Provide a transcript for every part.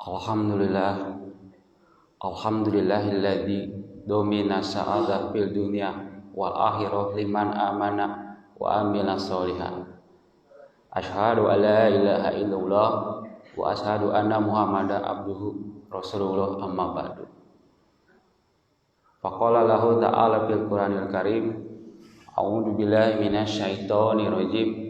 Alhamdulillah, alhamdulillahilladzi domina sa'ada fil dunya wal akhirah liman amana wa amila sholihan. Asyhadu an la ilaha illallah wa asyhadu anna Muhammadan abduhu rasulullah amma ba'du. Faqala lahu ta'ala fil Qur'anil Karim, a'udzu billahi minasyaitonir rajim.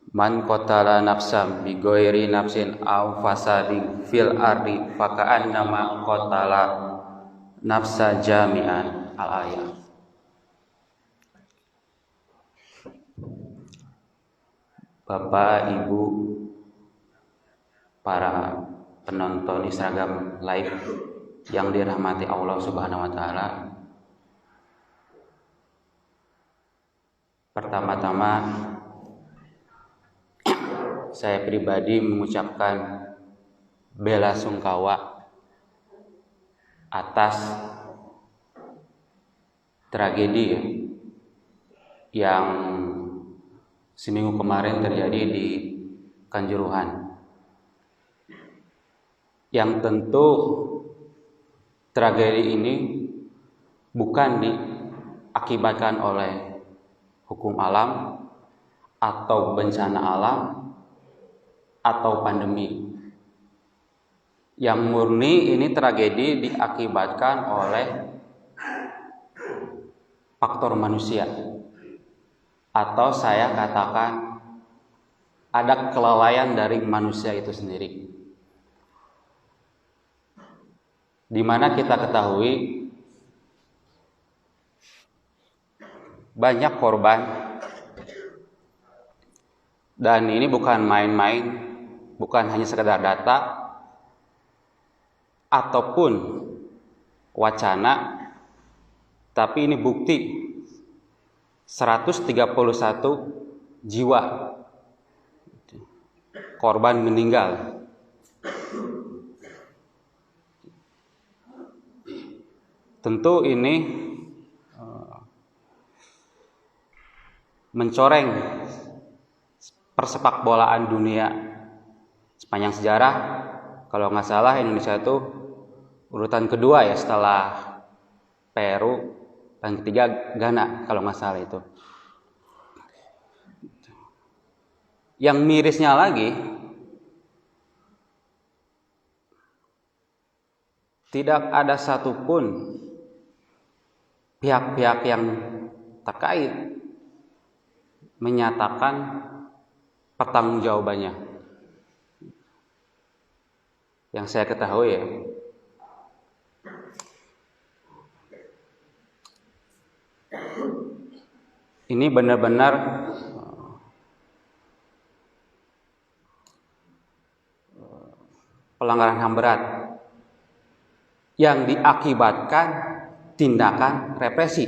Man qatala nafsan bi ghairi nafsin aw fasadin fil ardi faka'annama qatala nafsa jami'an. Al-ayat. Bapak, Ibu, para penonton Instagram live yang dirahmati Allah Subhanahu wa taala. Pertama-tama saya pribadi mengucapkan bela sungkawa atas tragedi yang seminggu kemarin terjadi di Kanjuruhan. Yang tentu tragedi ini bukan diakibatkan oleh hukum alam atau bencana alam atau pandemi. Yang murni ini tragedi diakibatkan oleh faktor manusia, atau saya katakan ada kelalaian dari manusia itu sendiri. Di mana kita ketahui banyak korban, dan ini bukan main-main, bukan hanya sekedar data ataupun wacana, tapi ini bukti 131 jiwa korban meninggal. Tentu ini mencoreng persepak bolaan dunia sepanjang sejarah. Kalau nggak salah Indonesia itu urutan kedua ya setelah Peru, dan ketiga Ghana kalau nggak salah itu. Yang mirisnya lagi, tidak ada satupun pihak-pihak yang terkait menyatakan pertanggungjawabannya. Yang saya ketahui ya, ini benar-benar pelanggaran HAM berat yang diakibatkan tindakan represi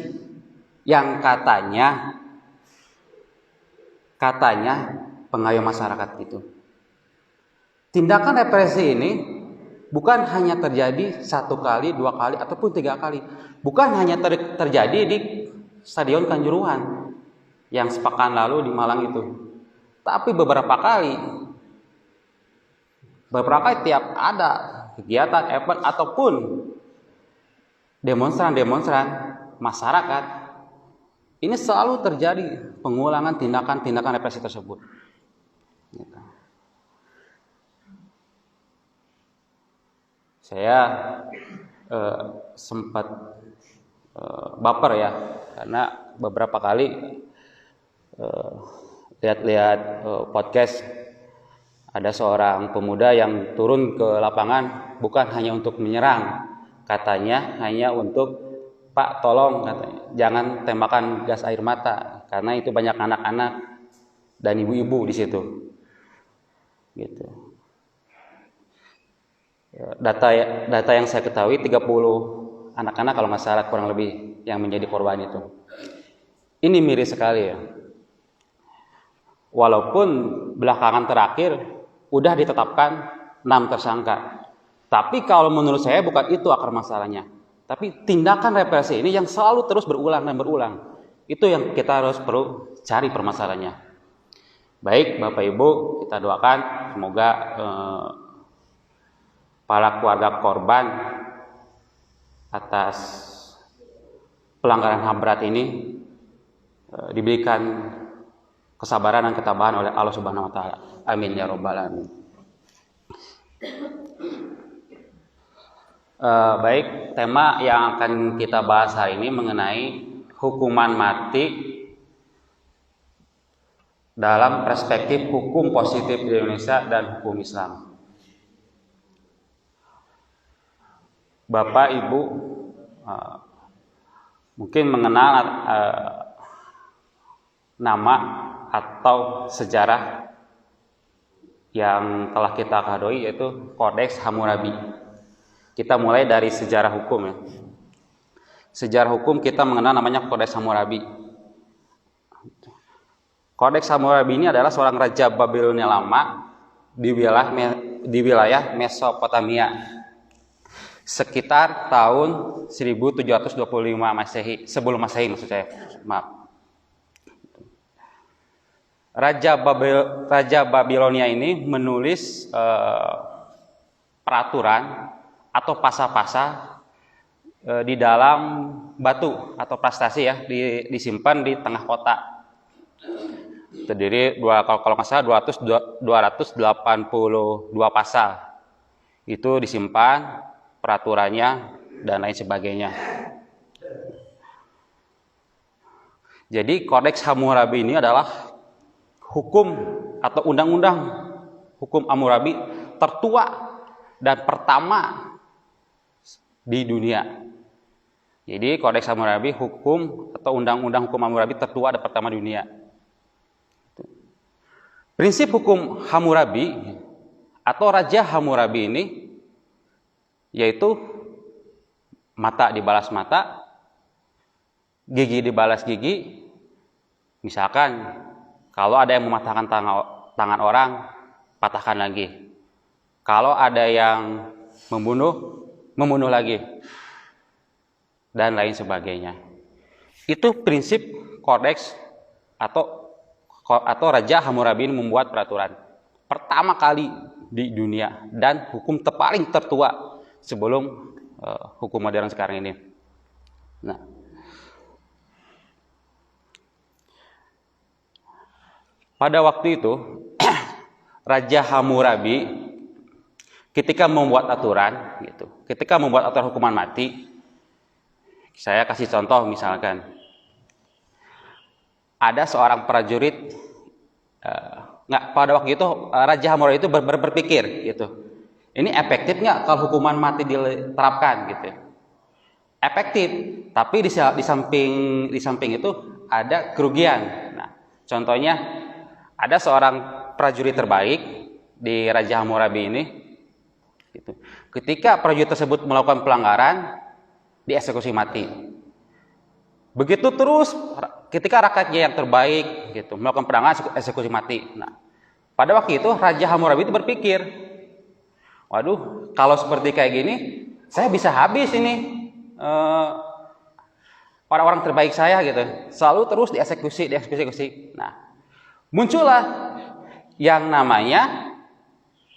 yang katanya pengayom masyarakat itu. Tindakan represi ini bukan hanya terjadi 1 kali, 2 kali, ataupun 3 kali. Bukan hanya terjadi di Stadion Kanjuruhan yang sepekan lalu di Malang itu. Tapi beberapa kali tiap ada kegiatan, event, ataupun demonstran masyarakat, ini selalu terjadi pengulangan tindakan represi tersebut. Saya sempat baper ya, karena beberapa kali lihat podcast ada seorang pemuda yang turun ke lapangan bukan hanya untuk menyerang, katanya hanya untuk, Pak tolong, katanya, jangan tembakan gas air mata karena itu banyak anak-anak dan ibu-ibu di situ. Gitu. Data yang saya ketahui 30 anak-anak kalau nggak salah kurang lebih yang menjadi korban itu. Ini miris sekali ya. Walaupun belakangan terakhir udah ditetapkan 6 tersangka. Tapi kalau menurut saya bukan itu akar masalahnya. Tapi tindakan represi ini yang selalu terus berulang dan berulang. Itu yang kita harus perlu cari permasalahannya. Baik Bapak Ibu, kita doakan semoga para keluarga korban atas pelanggaran HAM berat ini diberikan kesabaran dan ketabahan oleh Allah Subhanahu wa taala. Amin ya rabbal alamin. Baik, tema yang akan kita bahas hari ini mengenai hukuman mati dalam perspektif hukum positif di Indonesia dan hukum Islam. Bapak Ibu mungkin mengenal nama atau sejarah yang telah kita ketahui, yaitu Kodeks Hammurabi. Kita mulai dari sejarah hukum ya. Sejarah hukum kita mengenal namanya Kodeks Hammurabi. Kodeks Hammurabi ini adalah seorang raja Babilonia lama di wilayah Mesopotamia sekitar tahun 1725 Masehi, sebelum Masehi maksud saya. Maaf. Raja Babilonia ini menulis peraturan atau pasal-pasal di dalam batu atau prastasi ya, disimpan di tengah kota. Terdiri kalau nggak salah 282 pasal. Itu disimpan peraturannya dan lain sebagainya. Jadi Kodeks Hammurabi ini adalah hukum atau undang-undang hukum Hammurabi tertua dan pertama di dunia. Jadi Kodeks Hammurabi hukum atau undang-undang hukum Hammurabi tertua dan pertama di dunia. Prinsip hukum Hammurabi atau Raja Hammurabi ini yaitu mata dibalas mata, gigi dibalas gigi. Misalkan kalau ada yang mematahkan tangan orang, patahkan lagi. Kalau ada yang membunuh lagi, dan lain sebagainya. Itu prinsip kodeks atau Raja Hammurabi membuat peraturan pertama kali di dunia dan hukum paling tertua sebelum hukum modern sekarang ini. Nah, pada waktu itu Raja Hammurabi ketika membuat aturan gitu, ketika membuat aturan hukuman mati, saya kasih contoh misalkan ada seorang prajurit pada waktu itu Raja Hammurabi itu berpikir gitu, ini efektif nggak kalau hukuman mati diterapkan gitu? Efektif, tapi di samping itu ada kerugian. Nah, contohnya ada seorang prajurit terbaik di Raja Hammurabi ini. Gitu. Ketika prajurit tersebut melakukan pelanggaran, dieksekusi mati. Begitu terus ketika rakyatnya yang terbaik gitu melakukan pelanggaran, eksekusi mati. Nah, pada waktu itu Raja Hammurabi itu berpikir, waduh, kalau seperti kayak gini, saya bisa habis ini orang-orang terbaik saya gitu, selalu terus dieksekusi. Nah, muncullah yang namanya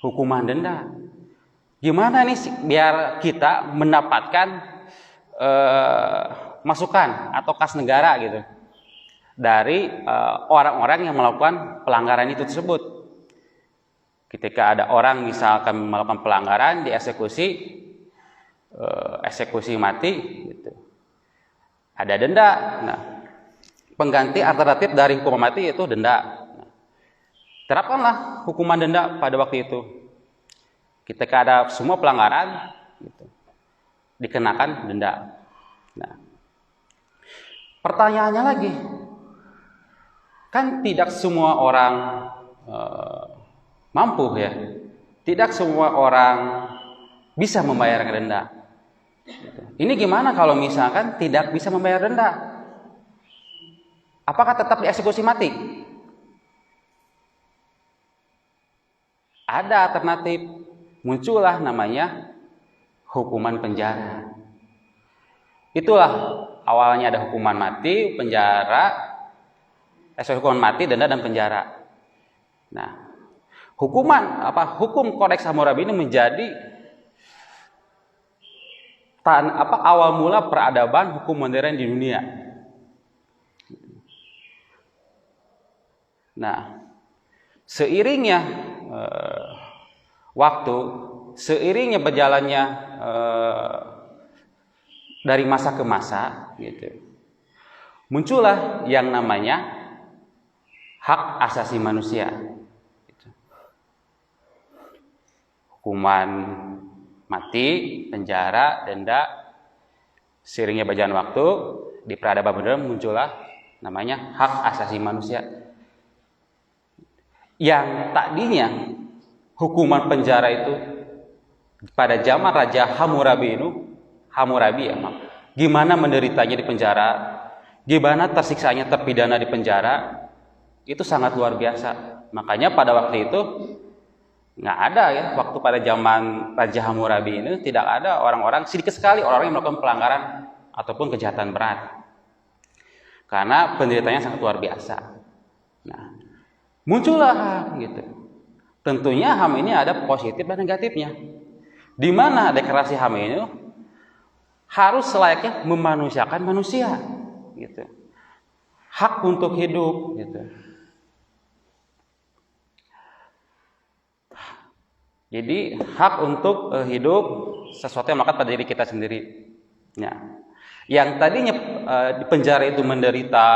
hukuman denda. Gimana nih biar kita mendapatkan masukan atau kas negara gitu dari orang-orang yang melakukan pelanggaran itu tersebut. Ketika ada orang misalkan melakukan pelanggaran, dieksekusi, eksekusi mati gitu. Ada denda. Nah, pengganti alternatif dari hukuman mati itu denda. Nah, terapkanlah hukuman denda pada waktu itu. Ketika ada semua pelanggaran gitu, dikenakan denda. Nah, pertanyaannya lagi, kan tidak semua orang mampu ya, tidak semua orang bisa membayar denda. Ini gimana kalau misalkan tidak bisa membayar denda? Apakah tetap dieksekusi mati? Ada alternatif. Muncullah namanya hukuman penjara. Itulah awalnya ada hukuman mati, penjara, hukuman mati, denda dan penjara. Nah, hukum Kodeks Hammurabi ini menjadi awal mula peradaban hukum modern di dunia. Nah, seiringnya waktu, seiringnya berjalannya dari masa ke masa, gitu, muncullah yang namanya hak asasi manusia. Gitu. Hukuman mati, penjara, denda. Seiringnya berjalan waktu, di peradaban modern muncullah namanya hak asasi manusia. Yang tadinya hukuman penjara itu pada zaman Raja Hammurabi ya, gimana menderitanya di penjara, gimana tersiksanya terpidana di penjara, itu sangat luar biasa. Makanya pada waktu itu nggak ada ya, waktu pada zaman Raja Hammurabi ini tidak ada orang-orang, sedikit sekali orang yang melakukan pelanggaran ataupun kejahatan berat, karena penderitaannya sangat luar biasa. Nah, muncullah HAM gitu. Tentunya HAM ini ada positif dan negatifnya. Di mana deklarasi HAM ini harus selayaknya memanusiakan manusia gitu. Hak untuk hidup gitu. Jadi hak untuk hidup sesuatu yang melekat pada diri kita sendiri. Ya. Yang tadinya di penjara itu menderita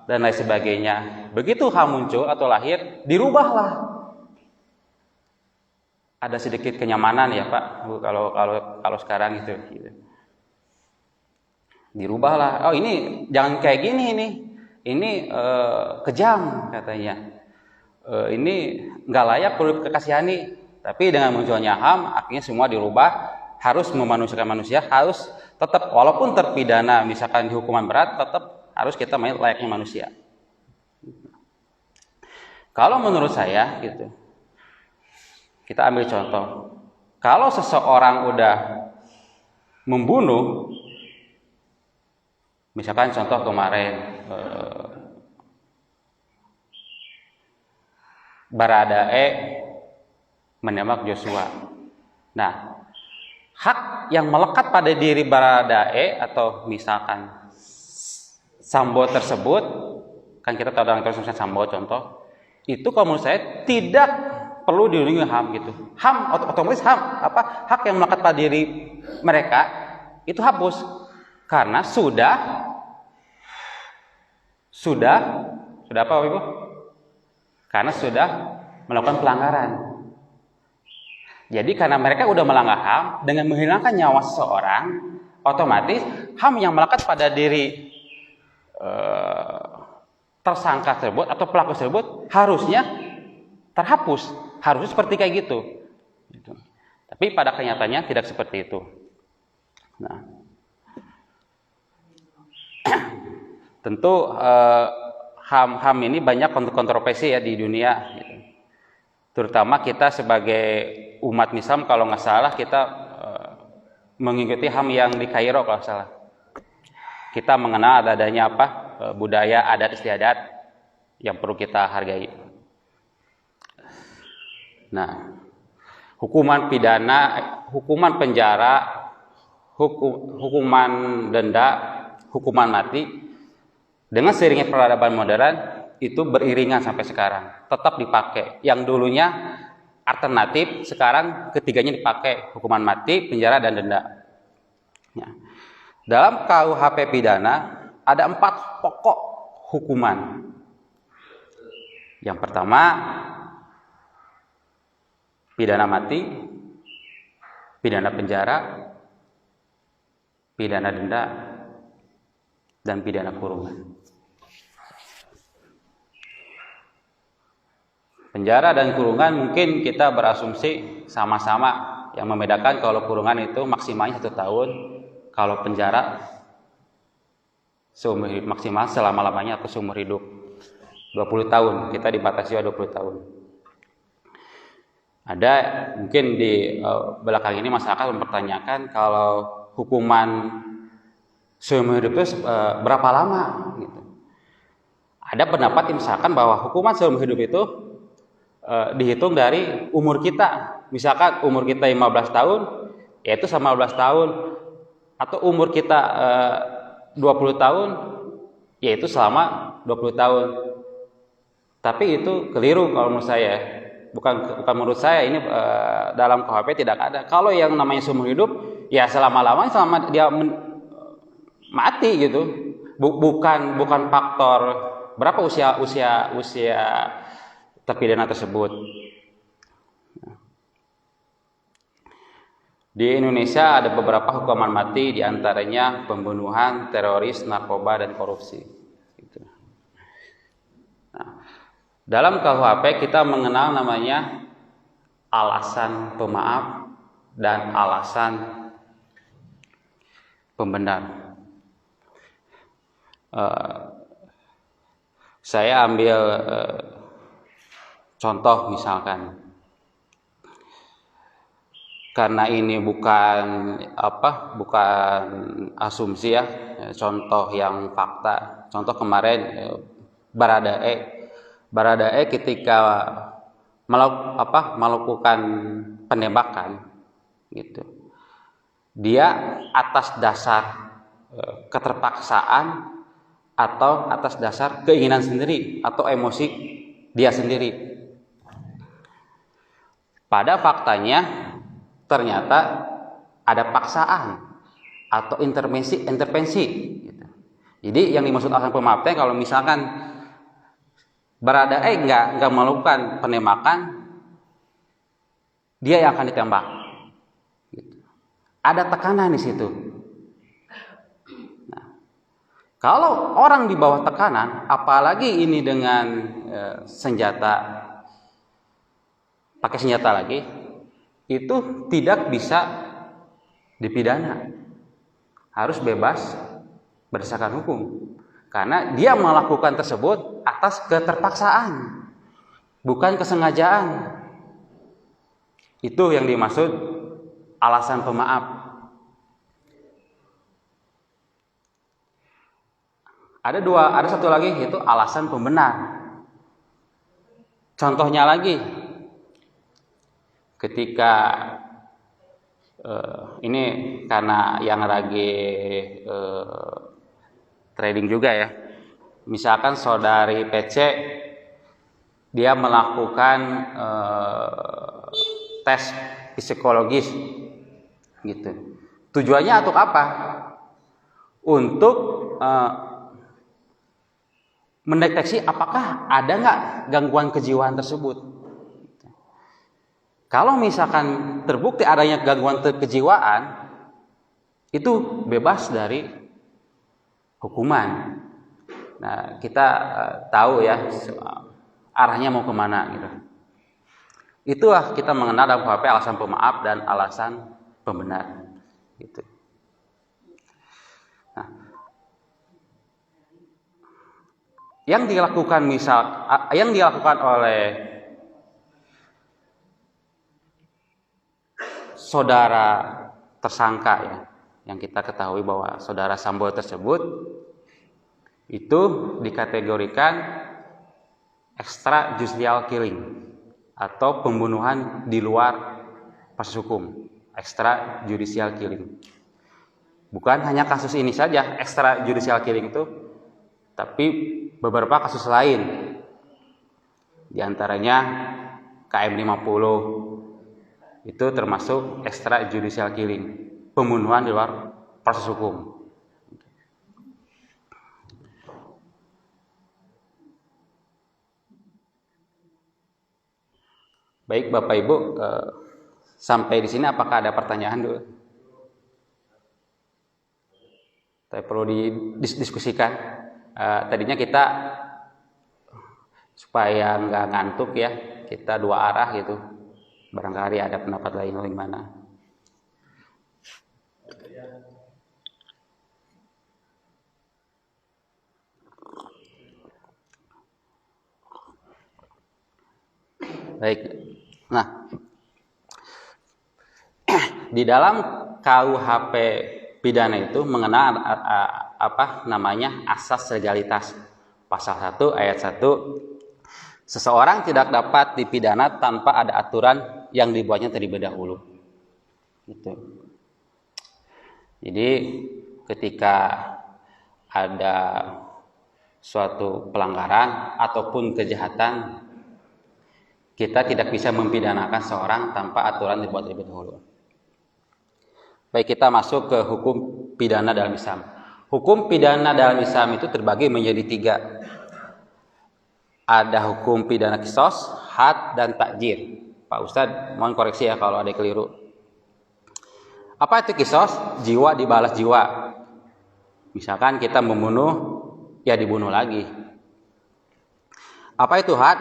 dan lain sebagainya, begitu HAM muncul atau lahir, dirubahlah. Ada sedikit kenyamanan ya Pak, kalau sekarang itu. Gitu. Dirubahlah. Oh ini jangan kayak gini ini kejam katanya. Ini nggak layak perlu dikasihani. Tapi dengan munculnya HAM, akhirnya semua dirubah, harus memanusiakan manusia, harus tetap walaupun terpidana misalkan di hukuman berat, tetap harus kita layaknya manusia. Kalau menurut saya gitu, kita ambil contoh. Kalau seseorang udah membunuh, misalkan contoh kemarin Baradae menembak Joshua. Nah, hak yang melekat pada diri Baradae atau misalkan Sambo tersebut, kan kita tahu dalam kasus Sambo contoh, itu kalau menurut saya tidak perlu dilindungi HAM gitu. HAM otomatis hak yang melekat pada diri mereka itu hapus karena sudah apa Ibu? Karena sudah melakukan pelanggaran. Jadi karena mereka udah melanggar HAM dengan menghilangkan nyawa seseorang, otomatis HAM yang melekat pada diri tersangka tersebut atau pelaku tersebut harusnya terhapus, harusnya seperti kayak gitu. Tapi pada kenyataannya tidak seperti itu. Nah, tentu HAM ini banyak kontroversi ya di dunia, gitu. Terutama kita sebagai umat Islam kalau nggak salah kita mengikuti HAM yang di Kairo kalau salah. Kita mengenal adanya budaya adat istiadat yang perlu kita hargai. Nah, hukuman pidana, hukuman penjara, hukuman denda, hukuman mati dengan seiringnya peradaban modern itu beriringan sampai sekarang, tetap dipakai. Yang dulunya alternatif, sekarang ketiganya dipakai, hukuman mati, penjara dan denda. Ya. Dalam KUHP pidana ada 4 pokok hukuman. Yang pertama, pidana mati, pidana penjara, pidana denda, dan pidana kurungan. Penjara dan kurungan mungkin kita berasumsi sama-sama. Yang membedakan kalau kurungan itu maksimalnya 1 tahun, kalau penjara seumur hidup, maksimal selama-lamanya atau seumur hidup 20 tahun. Kita dibatasi 20 tahun. Ada mungkin di belakang ini masyarakat mempertanyakan kalau hukuman seumur hidup itu berapa lama gitu. Ada pendapat yang misalkan bahwa hukuman seumur hidup itu dihitung dari umur kita. Misalkan umur kita 15 tahun, yaitu sama 15 tahun. Atau umur kita 20 tahun, yaitu selama 20 tahun. Tapi itu keliru kalau menurut saya. Bukan menurut saya, ini dalam KUHP tidak ada. Kalau yang namanya seumur hidup, ya selama-lamanya selama dia mati gitu. Bukan faktor berapa usia terpidana tersebut. Di Indonesia ada beberapa hukuman mati, diantaranya pembunuhan, teroris, narkoba, dan korupsi. Nah, dalam KUHP kita mengenal namanya alasan pemaaf dan alasan pembenar. Saya ambil contoh misalkan, karena ini bukan asumsi ya, contoh yang fakta. Contoh kemarin Baradae ketika melakukan penembakan gitu, dia atas dasar keterpaksaan atau atas dasar keinginan sendiri atau emosi dia sendiri. Pada faktanya ternyata ada paksaan atau intervensi gitu. Jadi yang dimaksud alasan pemaafnya, kalau misalkan Baradae nggak melakukan penembakan, dia yang akan ditembak gitu. Ada tekanan di situ. Kalau orang di bawah tekanan, apalagi ini dengan pakai senjata lagi, itu tidak bisa dipidana. Harus bebas berdasarkan hukum. Karena dia melakukan tersebut atas keterpaksaan, bukan kesengajaan. Itu yang dimaksud alasan pemaaf. Ada satu lagi, yaitu alasan pembenar. Contohnya lagi, ketika ini karena yang lagi trading juga ya. Misalkan saudari PC dia melakukan tes psikologis gitu. Tujuannya untuk apa? Untuk mendeteksi apakah ada nggak gangguan kejiwaan tersebut. Kalau misalkan terbukti adanya gangguan kejiwaan, itu bebas dari hukuman. Nah, kita tahu ya arahnya mau kemana gitu. Itulah kita mengenal dalam KUHP alasan pemaaf dan alasan pembenar. Gitu. Nah, yang dilakukan oleh saudara tersangka ya, yang kita ketahui bahwa saudara Sambo tersebut itu dikategorikan extrajudicial killing atau pembunuhan di luar proses hukum, extrajudicial killing. Bukan hanya kasus ini saja extrajudicial killing itu, tapi beberapa kasus lain, di antaranya KM 50 itu termasuk extrajudicial killing, pembunuhan di luar proses hukum. Baik Bapak Ibu, sampai di sini apakah ada pertanyaan dulu? Tapi perlu didiskusikan. Tadinya kita supaya nggak ngantuk ya, kita dua arah gitu. Barangkali ada pendapat lain gimana? Baik. Nah, di dalam KUHP pidana itu mengenal asas legalitas. Pasal 1 ayat 1 Seseorang tidak dapat dipidana tanpa ada aturan yang dibuatnya terlebih dahulu. Gitu. Jadi ketika ada suatu pelanggaran ataupun kejahatan, kita tidak bisa mempidanakan seorang tanpa aturan dibuat terlebih dahulu. Baik, kita masuk ke hukum pidana dalam Islam. Hukum pidana dalam Islam itu terbagi menjadi 3. Ada hukum pidana qisas, had, dan takjir. Pak Ustadz, mohon koreksi ya kalau ada keliru. Apa itu qisas? Jiwa dibalas jiwa. Misalkan kita membunuh, ya dibunuh lagi. Apa itu had?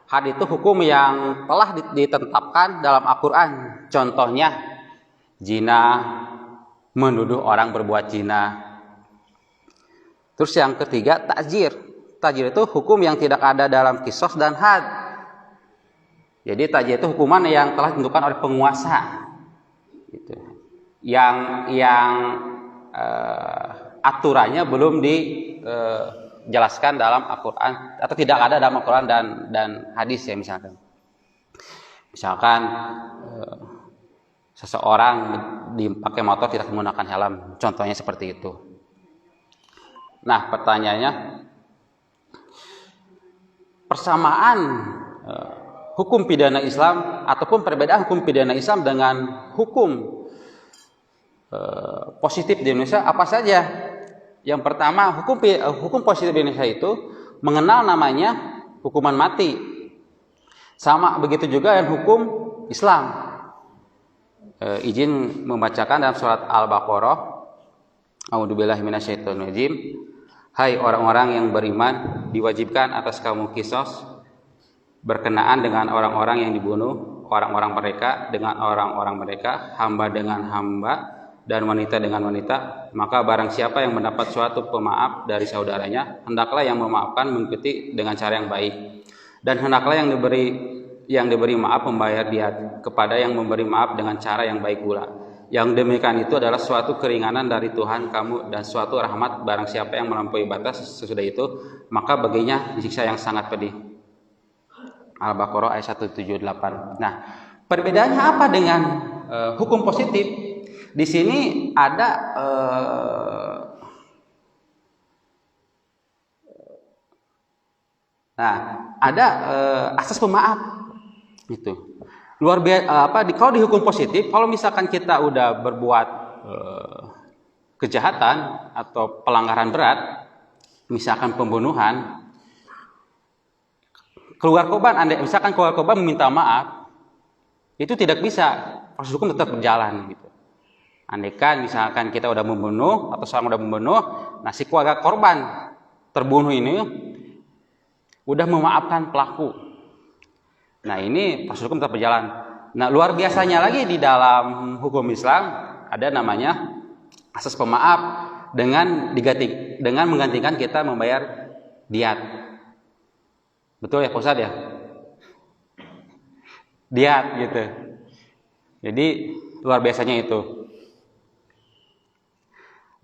Had itu hukum yang telah ditetapkan dalam Al-Quran. Contohnya, zina, menuduh orang berbuat zina. Terus yang ketiga, takjir. Takjir itu hukum yang tidak ada dalam qisas dan had. Jadi takjir itu hukuman yang telah ditentukan oleh penguasa. Gitu. Yang aturannya belum dijelaskan dalam Al-Quran atau tidak ada dalam Al-Quran dan hadis ya misalkan. Misalkan seseorang dipakai motor tidak menggunakan helm, contohnya seperti itu. Nah, pertanyaannya, persamaan hukum pidana Islam ataupun perbedaan hukum pidana Islam dengan hukum positif di Indonesia apa saja? Yang pertama, hukum positif di Indonesia itu mengenal namanya hukuman mati. Sama begitu juga dengan hukum Islam. Izin membacakan dalam surat Al-Baqarah. A'udzubillahi minasyaitonirrajim. Hai orang-orang yang beriman, diwajibkan atas kamu qisas berkenaan dengan orang-orang yang dibunuh, orang-orang mereka dengan orang-orang mereka, hamba dengan hamba, dan wanita dengan wanita. Maka barang siapa yang mendapat suatu pemaaf dari saudaranya, hendaklah yang memaafkan mengikuti dengan cara yang baik. Dan hendaklah yang diberi maaf membayar diat kepada yang memberi maaf dengan cara yang baik pula. Yang demikian itu adalah suatu keringanan dari Tuhan kamu dan suatu rahmat. Barang siapa yang melampaui batas sesudah itu, maka baginya siksa yang sangat pedih. Al-Baqarah ayat 178. Nah, perbedaannya apa dengan hukum positif? Di sini ada asas pemaaf itu. Luar biasa kalau di hukum positif, kalau misalkan kita udah berbuat kejahatan atau pelanggaran berat, misalkan pembunuhan, keluar korban meminta maaf, itu tidak bisa, proses hukum tetap berjalan gitu. Andaikan misalkan kita udah membunuh atau seorang udah membunuh, nah si keluarga korban terbunuh ini udah memaafkan pelaku. Nah, ini proses hukum tetap berjalan. Nah, luar biasanya lagi di dalam hukum Islam ada namanya asas pemaaf dengan menggantikan kita membayar diat. Betul ya, Pak Ustadz ya? Diat gitu. Jadi luar biasanya itu.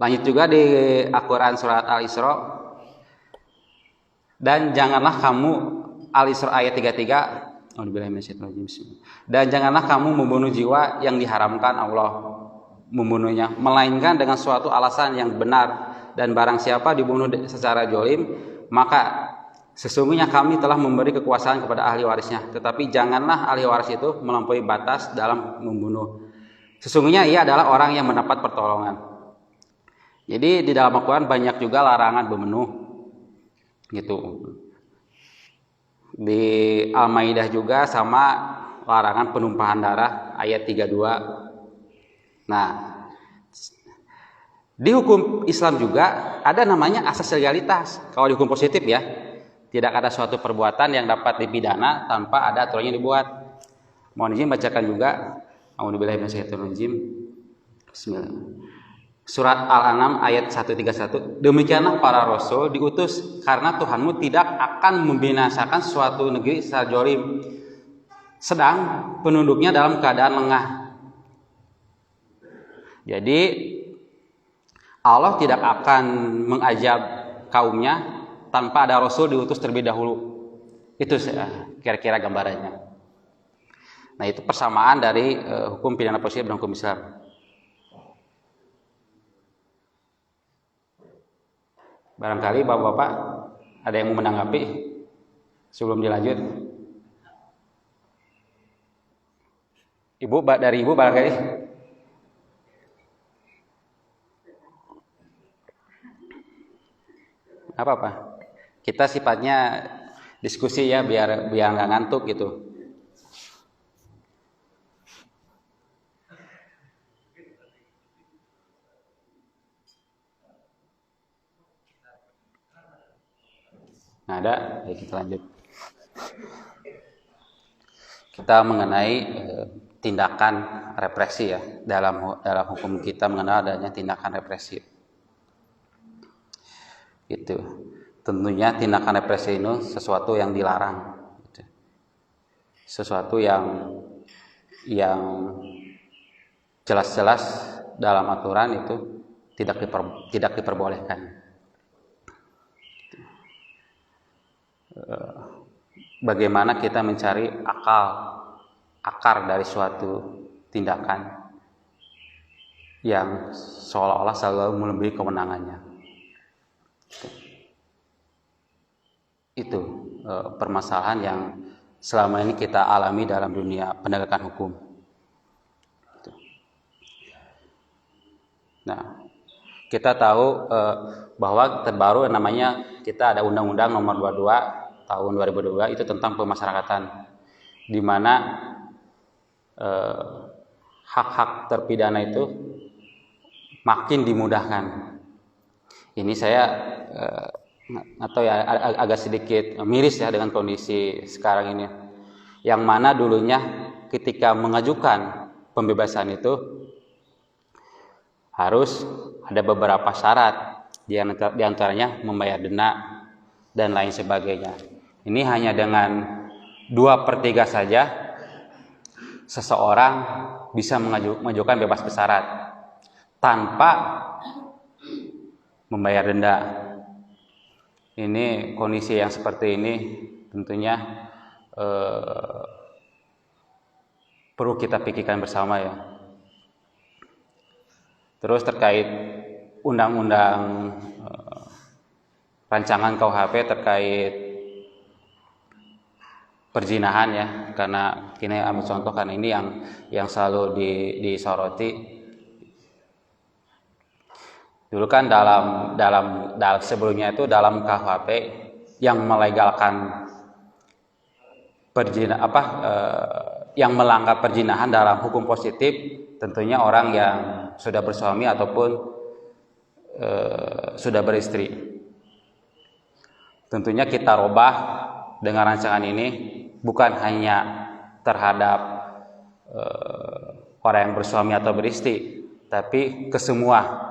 Lanjut juga di Al-Quran surat Al-Isra. Dan janganlah kamu, Al-Isra ayat 33. Dan janganlah kamu membunuh jiwa yang diharamkan Allah membunuhnya, melainkan dengan suatu alasan yang benar. Dan barang siapa dibunuh secara zalim, maka sesungguhnya kami telah memberi kekuasaan kepada ahli warisnya. Tetapi janganlah ahli waris itu melampaui batas dalam membunuh. Sesungguhnya ia adalah orang yang mendapat pertolongan. Jadi di dalam Al-Quran banyak juga larangan membunuh gitu. Di Al-Maidah juga sama larangan penumpahan darah ayat 32. Nah, di hukum Islam juga ada namanya asas legalitas. Kalau di hukum positif ya, tidak ada suatu perbuatan yang dapat dipidana tanpa ada aturan yang dibuat. Mohon izin bacakan juga. A'udzubillahi minasyaitonirrajim. Bismillah. Surat Al-An'am ayat 131. Demikianlah para rasul diutus karena Tuhanmu tidak akan membinasakan suatu negeri secara zalim, sedang penduduknya dalam keadaan lengah. Jadi Allah tidak akan mengazab kaumnya tanpa ada rasul diutus terlebih dahulu. Itu kira-kira gambarannya. Nah, itu persamaan dari hukum pidana positif dan hukum Islam. Barangkali Bapak-bapak ada yang mau menanggapi sebelum dilanjut. Dari Ibu barangkali. Apa? Kita sifatnya diskusi ya, biar nggak ngantuk gitu. Nah, ada, ya kita lanjut. Kita mengenai tindakan represi ya, dalam hukum kita mengenal adanya tindakan represi. Gitu. Tentunya tindakan represi ini sesuatu yang dilarang, gitu. Sesuatu yang jelas-jelas dalam aturan itu tidak diperbolehkan. Bagaimana kita mencari akar dari suatu tindakan yang seolah-olah selalu melebihi kewenangannya. Itu permasalahan yang selama ini kita alami dalam dunia penegakan hukum. Nah, kita tahu bahwa terbaru namanya kita ada Undang-Undang Nomor 22 tahun 2022 itu tentang pemasyarakatan, di mana hak-hak terpidana itu makin dimudahkan. Ini saya atau ya agak sedikit miris ya dengan kondisi sekarang ini, yang mana dulunya ketika mengajukan pembebasan itu harus ada beberapa syarat, di antaranya membayar denda dan lain sebagainya. Ini hanya dengan 2/3 saja seseorang bisa mengajukan bebas bersyarat tanpa membayar denda. Ini kondisi yang seperti ini tentunya perlu kita pikirkan bersama ya. Terus terkait undang-undang rancangan KUHP terkait perzinahan ya, karena ini ambil contoh kan ini yang selalu disoroti. Dulu kan dalam sebelumnya itu dalam KUHP yang melegalkan yang melanggar perzinahan dalam hukum positif tentunya orang yang sudah bersuami ataupun sudah beristri. Tentunya kita robah dengan rancangan ini bukan hanya terhadap orang yang bersuami atau beristri, tapi ke semua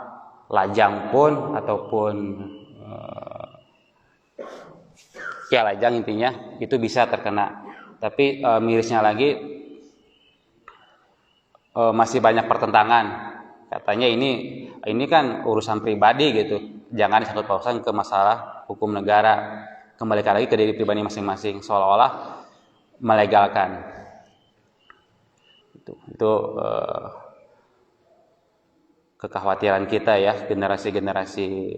lajang pun ataupun ya lajang intinya itu bisa terkena. Tapi mirisnya lagi masih banyak pertentangan. Katanya ini kan urusan pribadi gitu, jangan disangkut pautkan ke masalah hukum negara. Kembalikan lagi ke diri pribadi masing-masing, seolah-olah melegalkan. Itu kekhawatiran kita ya, generasi-generasi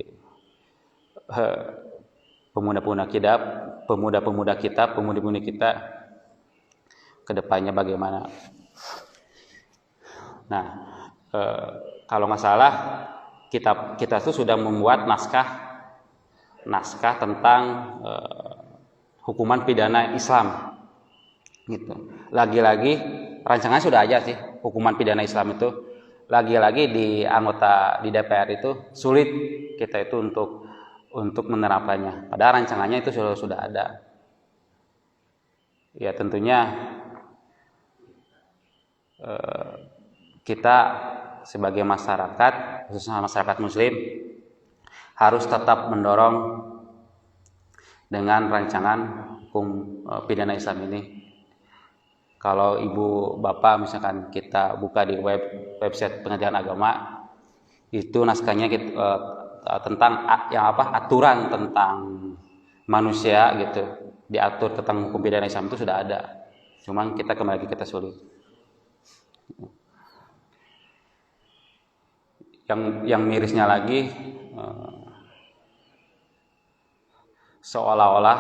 pemuda-pemudi kita ke depannya bagaimana. Nah, kalau nggak salah kita tuh sudah membuat naskah tentang hukuman pidana Islam gitu. Lagi-lagi rancangannya sudah aja sih, hukuman pidana Islam itu lagi-lagi di anggota di DPR itu sulit kita itu untuk menerapkannya, padahal rancangannya itu sudah ada. Ya tentunya kita sebagai masyarakat, khususnya masyarakat muslim, harus tetap mendorong dengan rancangan hukum pidana Islam ini. Kalau ibu bapak misalkan kita buka di website Pengadilan Agama, itu naskahnya tentang aturan tentang manusia gitu, diatur tentang hukum pidana Islam itu sudah ada. Cuman kita kembali kita sulit. Yang mirisnya lagi seolah-olah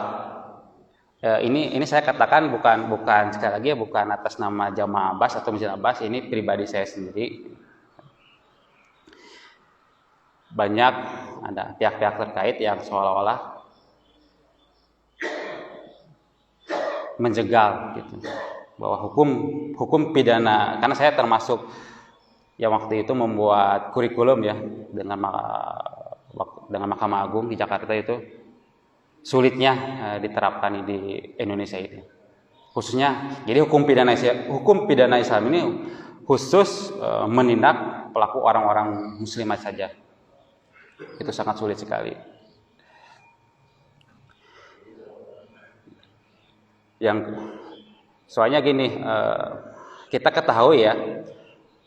ini saya katakan bukan sekali lagi bukan atas nama Jamaah Abbas atau Masjid Abbas, ini pribadi saya sendiri. Banyak ada pihak-pihak terkait yang seolah-olah menjegal gitu bahwa hukum pidana, karena saya termasuk yang waktu itu membuat kurikulum ya dengan Mahkamah Agung di Jakarta itu sulitnya diterapkan di Indonesia ini. Khususnya jadi hukum pidana Islam ini khusus menindak pelaku orang-orang muslimat saja. Itu sangat sulit sekali. Soalnya gini, kita ketahui ya,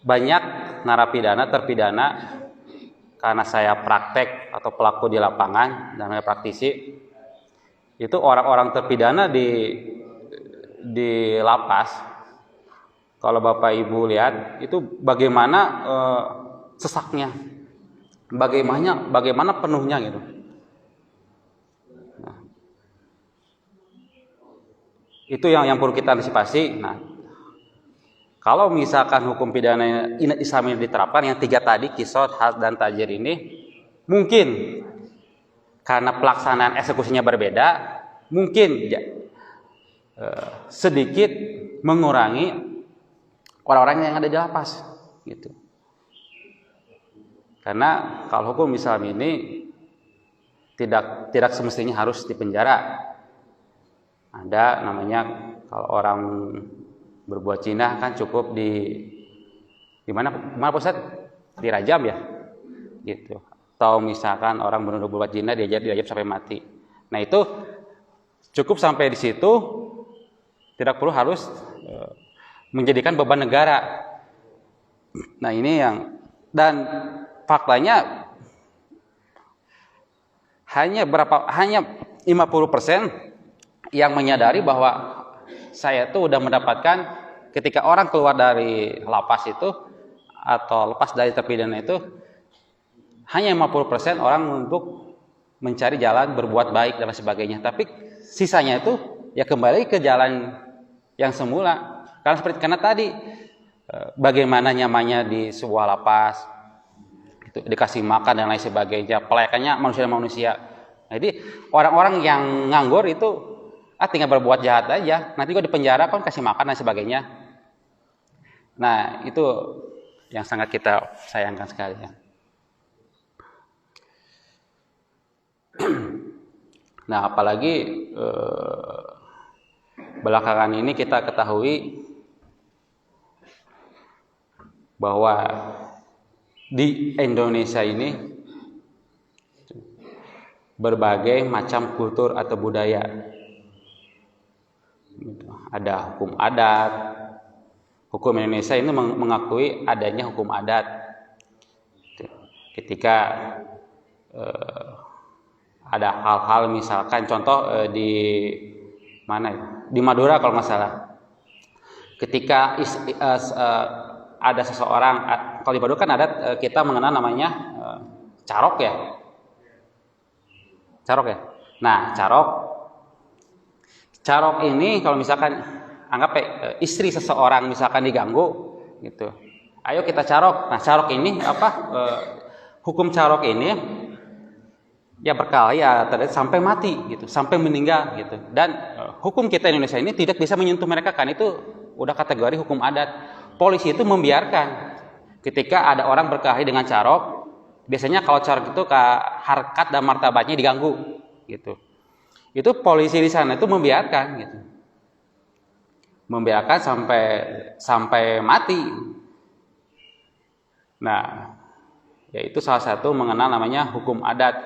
banyak narapidana terpidana karena saya praktek atau pelaku di lapangan dan saya praktisi, itu orang-orang terpidana di lapas, kalau Bapak Ibu lihat itu bagaimana sesaknya, bagaimana penuhnya gitu. Nah, itu yang perlu kita antisipasi. Nah, kalau misalkan hukum pidana Islam ini diterapkan, yang 3 tadi, qisas, had, dan tajir ini, mungkin karena pelaksanaan eksekusinya berbeda, mungkin sedikit mengurangi orang-orang yang ada di lapas, gitu. Karena kalau hukum Islam ini tidak semestinya harus dipenjara. Ada namanya kalau orang berbuat zina kan cukup di mana Ustaz? Dirajam ya, gitu. Atau misalkan orang berbuat zina dirajam sampai mati. Nah itu cukup sampai di situ, tidak perlu harus menjadikan beban negara. Nah ini dan faktanya hanya 50% yang menyadari bahwa saya tuh udah mendapatkan, ketika orang keluar dari lapas itu atau lepas dari terpidana itu, hanya 50% orang untuk mencari jalan berbuat baik dan sebagainya. Tapi sisanya itu ya kembali ke jalan yang semula. Karena tadi bagaimana nyamannya di sebuah lapas, itu dikasih makan dan lain sebagainya, pelayakannya manusia. Jadi orang-orang yang nganggur itu tinggal berbuat jahat aja, nanti kok di penjara kan kasih makan dan sebagainya. Nah itu yang sangat kita sayangkan sekali ya. Nah apalagi belakangan ini kita ketahui bahwa di Indonesia ini berbagai macam kultur atau budaya. Ada hukum adat. Hukum Indonesia ini mengakui adanya hukum adat. Ketika ada hal-hal, misalkan contoh di mana ya? Di Madura kalau nggak salah. Ketika ada seseorang, kalau di Madura kan adat kita mengenal namanya carok ya. Nah carok ini kalau misalkan anggap istri seseorang misalkan diganggu gitu, ayo kita carok. Nah carok ini hukum carok ini ya berkali ya sampai mati gitu, sampai meninggal gitu. Dan hukum kita Indonesia ini tidak bisa menyentuh mereka, kan itu udah kategori hukum adat. Polisi itu membiarkan ketika ada orang berkelahi dengan carok. Biasanya kalau carok itu harkat dan martabatnya diganggu gitu. Itu polisi di sana itu membiarkan gitu. Membiarkan sampai mati. Nah, yaitu salah satu mengenal namanya hukum adat.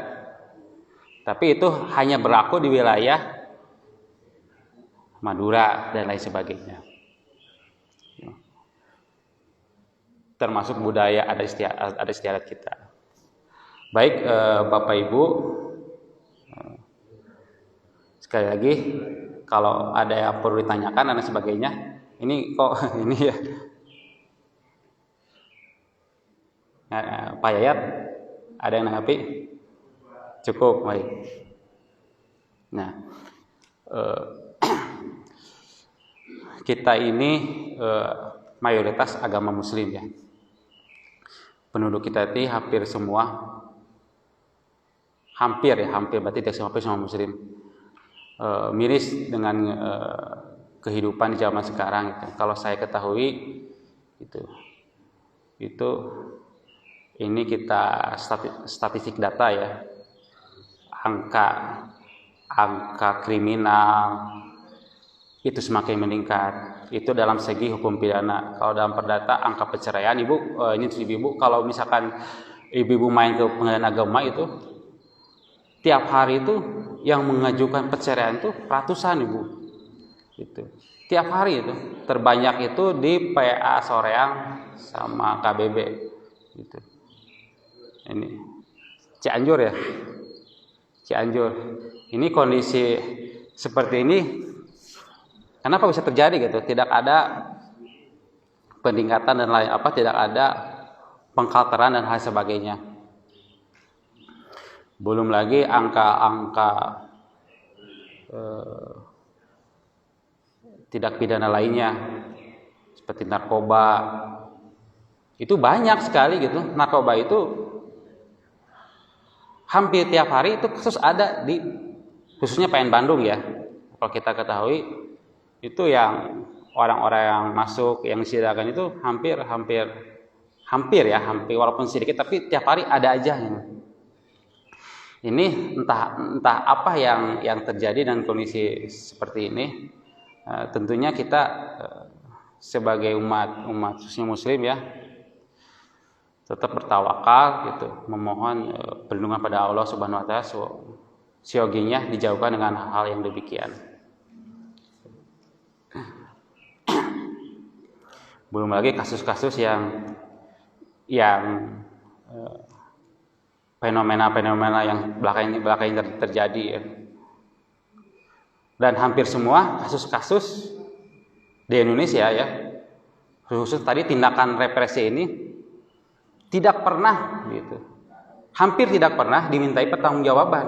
Tapi itu hanya berlaku di wilayah Madura dan lain sebagainya. Termasuk budaya adat istiadat kita. Baik Bapak Ibu, sekali lagi kalau ada yang perlu ditanyakan dan sebagainya. Ini kok ini ya. Pak Yayat, ada yang nanggapi? Cukup, baik. Nah, kita ini mayoritas agama Muslim ya. Penduduk kita ini hampir semua, hampir berarti tidak semua Muslim. Miris dengan kehidupan di zaman sekarang gitu. Kalau saya ketahui itu ini kita statistik data ya, angka kriminal itu semakin meningkat. Itu dalam segi hukum pidana. Kalau dalam perdata angka perceraian, ibu kalau misalkan ibu main ke pengadilan agama itu tiap hari itu yang mengajukan perceraian itu ratusan ibu. Itu tiap hari itu terbanyak itu di PA Soreang sama KBB gitu. Ini Cianjur ya, Cianjur. Ini kondisi seperti ini kenapa bisa terjadi gitu? Tidak ada peningkatan dan lain tidak ada pengkalteran dan hal sebagainya. Belum lagi angka-angka tindak pidana lainnya seperti narkoba itu banyak sekali gitu. Narkoba itu hampir tiap hari itu kasus ada di khususnya PN Bandung ya. Kalau kita ketahui itu yang orang-orang yang masuk yang disidangkan itu hampir walaupun sedikit tapi tiap hari ada aja gitu. Ini entah apa yang terjadi dan kondisi seperti ini. Tentunya kita sebagai umat khususnya Muslim ya tetap bertawakal gitu, memohon perlindungan pada Allah Subhanahu wa taala sioginya dijauhkan dengan hal yang demikian. Belum lagi kasus-kasus yang fenomena yang belakang ini terjadi ya. Dan hampir semua kasus-kasus di Indonesia ya, khusus tadi tindakan represi ini tidak pernah gitu, hampir tidak pernah dimintai pertanggungjawaban.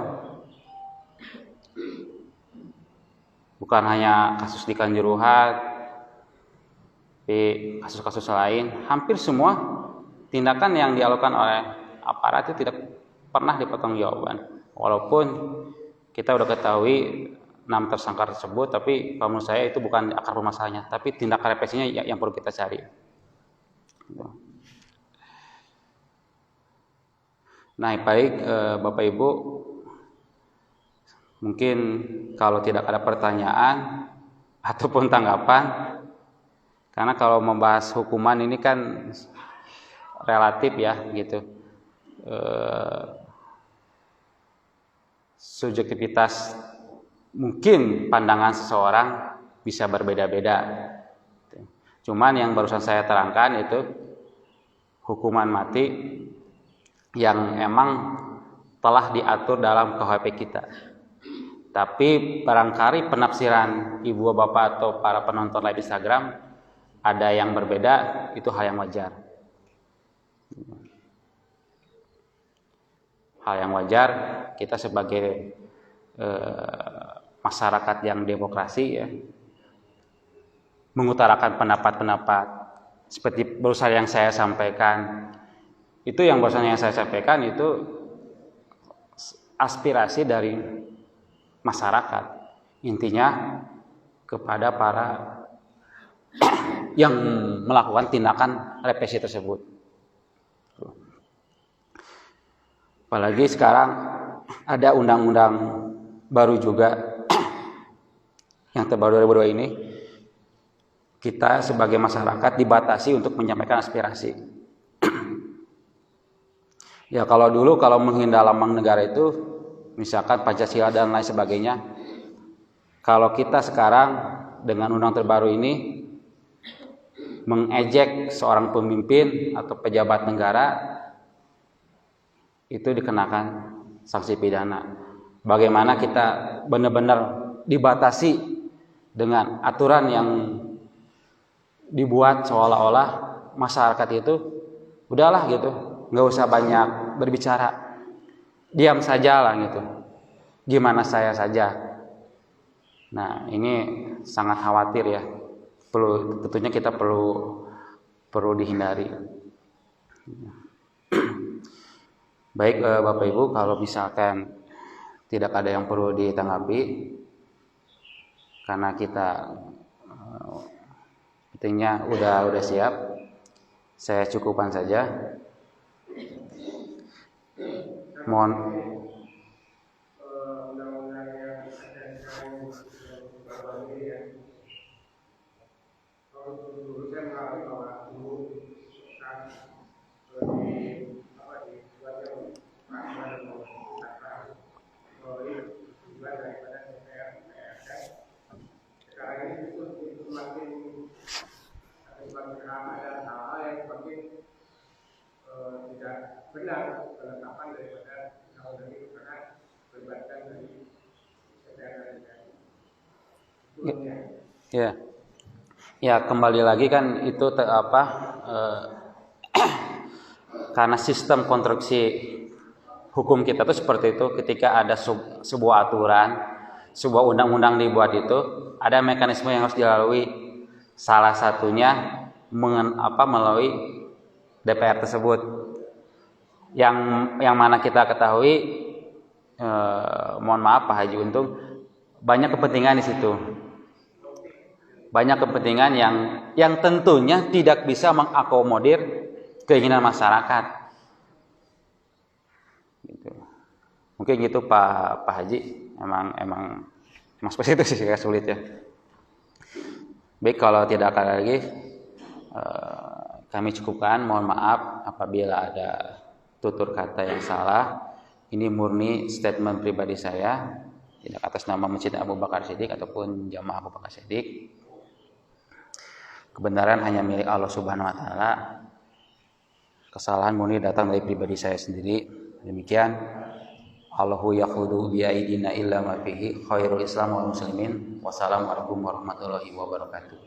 Bukan hanya kasus di Kanjuruhan, di kasus-kasus lain, hampir semua tindakan yang dilakukan oleh aparat itu tidak pernah dipertanggungjawabkan. Walaupun kita udah ketahui 6 tersangka tersebut, tapi menurut saya itu bukan akar permasalahannya, tapi tindakan represinya yang perlu kita cari. Nah, baik Bapak Ibu, mungkin kalau tidak ada pertanyaan ataupun tanggapan, karena kalau membahas hukuman ini kan relatif ya gitu. Subjektivitas mungkin pandangan seseorang bisa berbeda-beda. Cuman yang barusan saya terangkan itu hukuman mati yang emang telah diatur dalam KUHP kita. Tapi barangkali penafsiran ibu bapak atau para penonton live Instagram ada yang berbeda, itu hal yang wajar. Hal yang wajar, kita sebagai masyarakat yang demokrasi ya, mengutarakan pendapat-pendapat seperti barusan yang saya sampaikan. Itu yang barusan yang saya sampaikan itu aspirasi dari masyarakat, intinya kepada para yang melakukan tindakan represi tersebut. Apalagi sekarang ada undang-undang baru juga yang terbaru 2002 ini, kita sebagai masyarakat dibatasi untuk menyampaikan aspirasi. Ya kalau dulu kalau menghina lambang negara itu misalkan Pancasila dan lain sebagainya, kalau kita sekarang dengan undang terbaru ini mengejek seorang pemimpin atau pejabat negara, itu dikenakan sanksi pidana. Bagaimana kita benar-benar dibatasi dengan aturan yang dibuat seolah-olah masyarakat itu udahlah gitu, nggak usah banyak berbicara, diam saja lah gitu, gimana saya saja. Nah ini sangat khawatir ya, tentunya kita perlu dihindari. Baik Bapak Ibu, kalau misalkan tidak ada yang perlu ditanggapi karena kita pentingnya udah siap, saya cukupkan saja. Mohon benar penetapan daripada undang-undang itu karena melibatkan dari kesehatan ya. Ya kembali lagi kan itu karena sistem konstruksi hukum kita tuh seperti itu. Ketika ada sebuah aturan, sebuah undang-undang dibuat, itu ada mekanisme yang harus dilalui. Salah satunya melalui DPR tersebut. Yang mana kita ketahui, mohon maaf Pak Haji Untung, banyak kepentingan di situ. Banyak kepentingan yang tentunya tidak bisa mengakomodir keinginan masyarakat. Gitu. Mungkin gitu Pak Haji, emang seperti itu sih, sulit ya. Baik, kalau tidak ada lagi, kami cukupkan. Mohon maaf apabila ada tutur kata yang salah. Ini murni statement pribadi saya, tidak atas nama Masjid Abu Bakar Siddiq ataupun Jamaah Abu Bakar Siddiq. Kebenaran hanya milik Allah Subhanahu wa taala. Kesalahan murni datang dari pribadi saya sendiri. Demikian. Allahu yakhudhu bi aidina illa ma fihi khairul Islam wal muslimin. Wassalamualaikum warahmatullahi wabarakatuh.